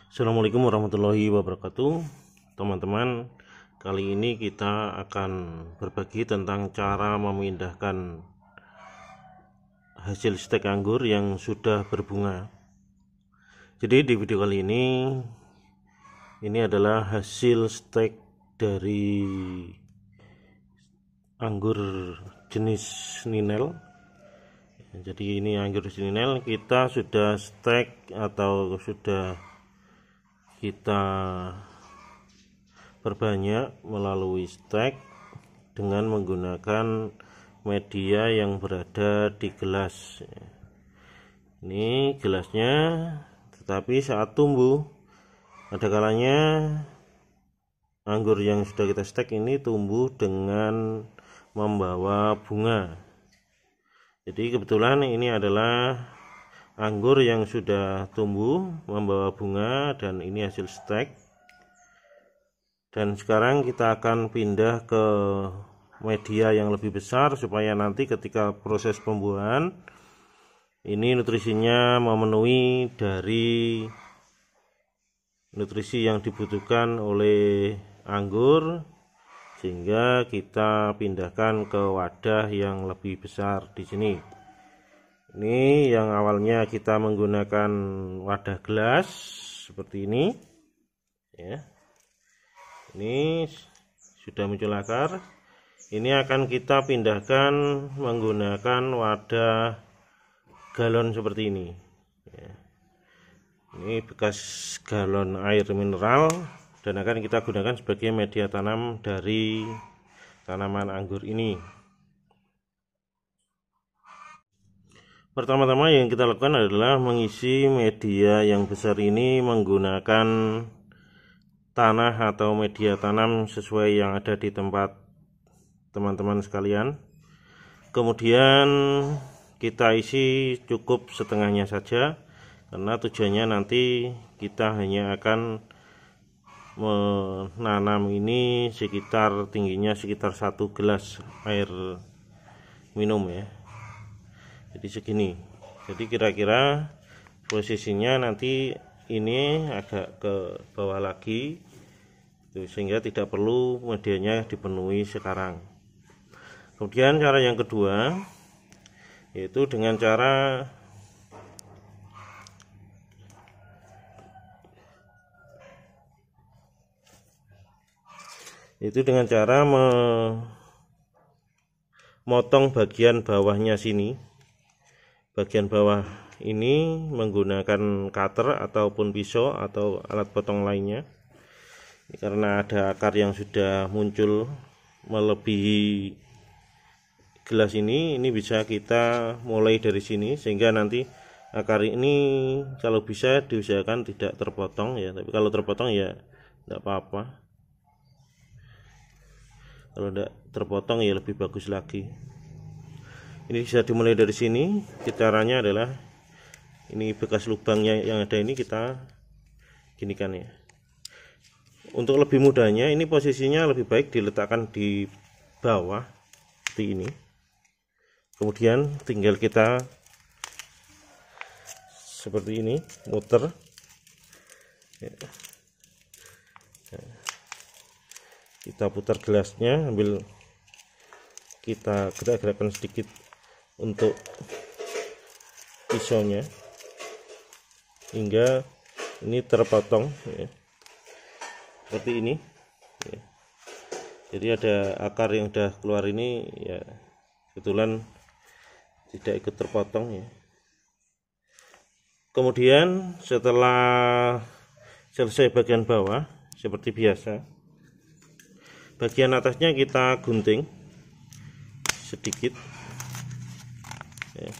Assalamualaikum warahmatullahi wabarakatuh. Teman-teman, kali ini kita akan berbagi tentang cara memindahkan hasil stek anggur yang sudah berbunga. Jadi di video kali ini adalah hasil stek dari anggur jenis Ninel. Jadi ini anggur jenis Ninel, kita sudah stek atau sudah kita perbanyak melalui stek dengan menggunakan media yang berada di gelas. Ini gelasnya, tetapi saat tumbuh ada kalanya anggur yang sudah kita stek ini tumbuh dengan membawa bunga. Jadi kebetulan ini adalah anggur yang sudah tumbuh membawa bunga dan ini hasil stek. Dan sekarang kita akan pindah ke media yang lebih besar supaya nanti ketika proses pembuahan ini nutrisinya memenuhi dari nutrisi yang dibutuhkan oleh anggur, sehingga kita pindahkan ke wadah yang lebih besar di sini. Ini yang awalnya kita menggunakan wadah gelas seperti ini ya. Ini sudah muncul akar. Ini akan kita pindahkan menggunakan wadah galon seperti ini ya. Ini bekas galon air mineral dan akan kita gunakan sebagai media tanam dari tanaman anggur ini. Pertama-tama yang kita lakukan adalah mengisi media yang besar ini menggunakan tanah atau media tanam sesuai yang ada di tempat teman-teman sekalian. Kemudian kita isi cukup setengahnya saja, karena tujuannya nanti kita hanya akan menanam ini sekitar tingginya sekitar 1 gelas air minum ya. Jadi segini. Jadi kira-kira posisinya nanti ini agak ke bawah lagi, sehingga tidak perlu medianya dipenuhi sekarang. Kemudian cara yang kedua yaitu dengan cara memotong bagian bawahnya sini. Bagian bawah ini menggunakan cutter ataupun pisau atau alat potong lainnya. Karena ada akar yang sudah muncul melebihi gelas ini bisa kita mulai dari sini, sehingga nanti akar ini kalau bisa diusahakan tidak terpotong ya. Tapi kalau terpotong ya tidak apa-apa. Kalau tidak terpotong ya lebih bagus lagi. Ini bisa dimulai dari sini. Caranya adalah ini bekas lubangnya yang ada ini kita ginikan ya. Untuk lebih mudahnya ini posisinya lebih baik diletakkan di bawah seperti ini. Kemudian tinggal kita seperti ini muter ya. Kita putar gelasnya, ambil kita gerak-gerakkan sedikit untuk pisaunya hingga ini terpotong ya. Seperti ini ya. Jadi ada akar yang udah keluar ini ya, kebetulan tidak ikut terpotong ya. Kemudian setelah selesai bagian bawah seperti biasa, bagian atasnya kita gunting sedikit ya.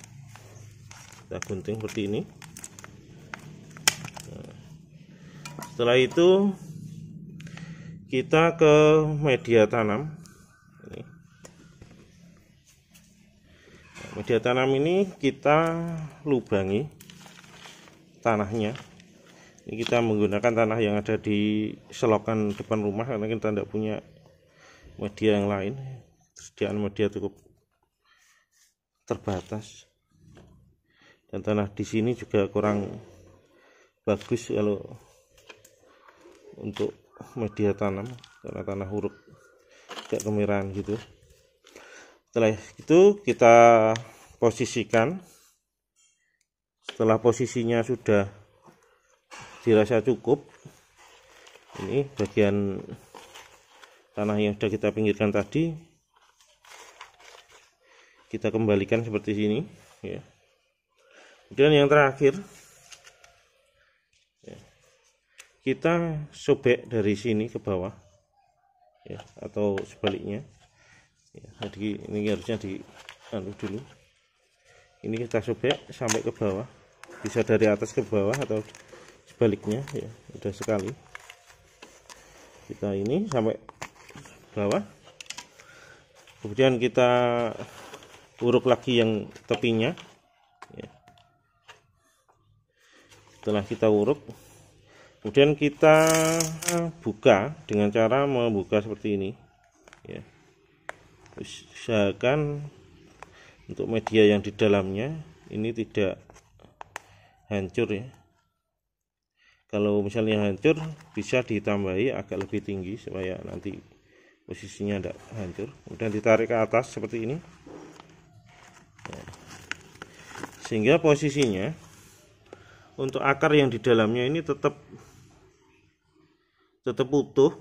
Kita gunting seperti ini. Nah, setelah itu kita ke media tanam ini. Nah, media tanam ini kita lubangi tanahnya. Ini kita menggunakan tanah yang ada di selokan depan rumah, karena kita tidak punya media yang lain. Kesediaan media cukup terbatas. Dan tanah di sini juga kurang bagus kalau untuk media tanam karena tanah huruk agak kemerahan gitu. Setelah itu kita posisikan. Setelah posisinya sudah dirasa cukup, ini bagian tanah yang sudah kita pinggirkan tadi kita kembalikan seperti sini ya. Kemudian yang terakhir ya, kita sobek dari sini ke bawah ya, atau sebaliknya ya. Jadi ini harusnya di dulu, ini kita sobek sampai ke bawah, bisa dari atas ke bawah atau sebaliknya ya. Mudah sekali, kita ini sampai bawah, kemudian kita uruk lagi yang tepinya ya. Setelah kita uruk, kemudian kita buka dengan cara membuka seperti ini ya. Usahakan untuk media yang di dalamnya ini tidak hancur ya. Kalau misalnya hancur, bisa ditambahi agak lebih tinggi supaya nanti posisinya tidak hancur. Kemudian ditarik ke atas seperti ini ya. Sehingga posisinya untuk akar yang di dalamnya ini tetap utuh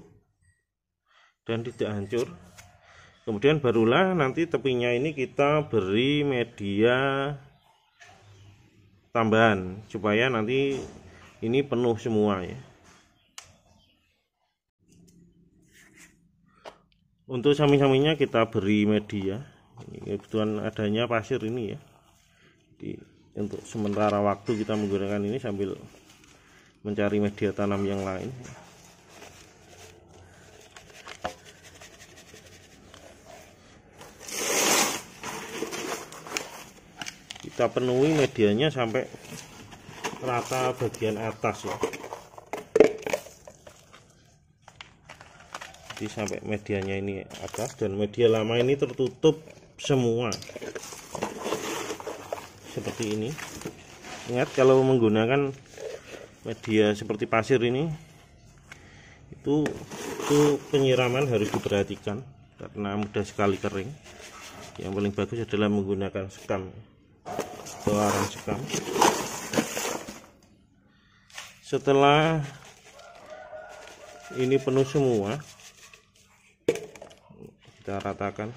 dan tidak hancur. Kemudian barulah nanti tepinya ini kita beri media tambahan supaya nanti ini penuh semua ya. Untuk samping-sampingnya kita beri media. Ini kebetulan adanya pasir ini ya. Jadi untuk sementara waktu kita menggunakan ini sambil mencari media tanam yang lain. Kita penuhi medianya sampai rata bagian atas ya. Jadi sampai medianya ini atas dan media lama ini tertutup semua seperti ini. Ingat, kalau menggunakan media seperti pasir ini itu penyiraman harus diperhatikan karena mudah sekali kering. Yang paling bagus adalah menggunakan sekam atau arang sekam. Setelah ini penuh semua, kita ratakan.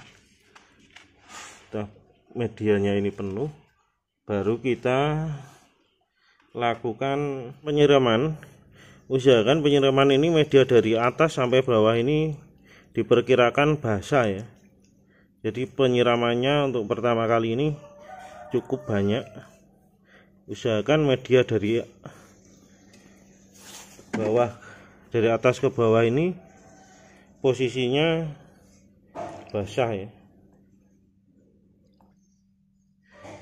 Setelah medianya ini penuh, baru kita lakukan penyiraman. Usahakan penyiraman ini media dari atas sampai bawah ini diperkirakan basah ya. Jadi penyiramannya untuk pertama kali ini cukup banyak. Usahakan media dari bawah, dari atas ke bawah ini posisinya basah ya.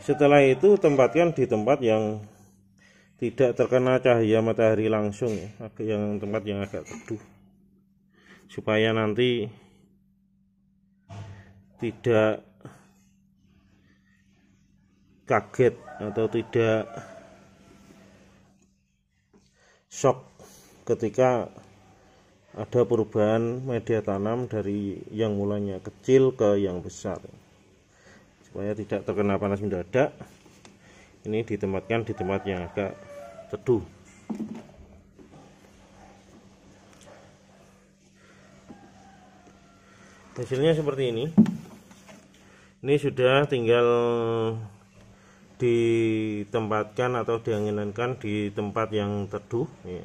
Setelah itu tempatkan di tempat yang tidak terkena cahaya matahari langsung ya, yang tempat yang agak teduh supaya nanti tidak kaget atau tidak shock ketika ada perubahan media tanam dari yang mulanya kecil ke yang besar. Supaya tidak terkena panas mendadak, ini ditempatkan di tempat yang agak teduh. Hasilnya seperti ini. Ini sudah tinggal ditempatkan atau dianginkan di tempat yang teduh ya.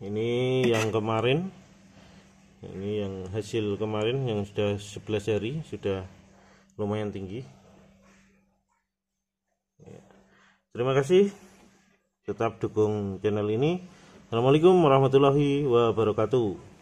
Ini yang kemarin, ini yang hasil kemarin yang sudah 11 hari, sudah lumayan tinggi ya. Terima kasih, tetap dukung channel ini. Assalamualaikum warahmatullahi wabarakatuh.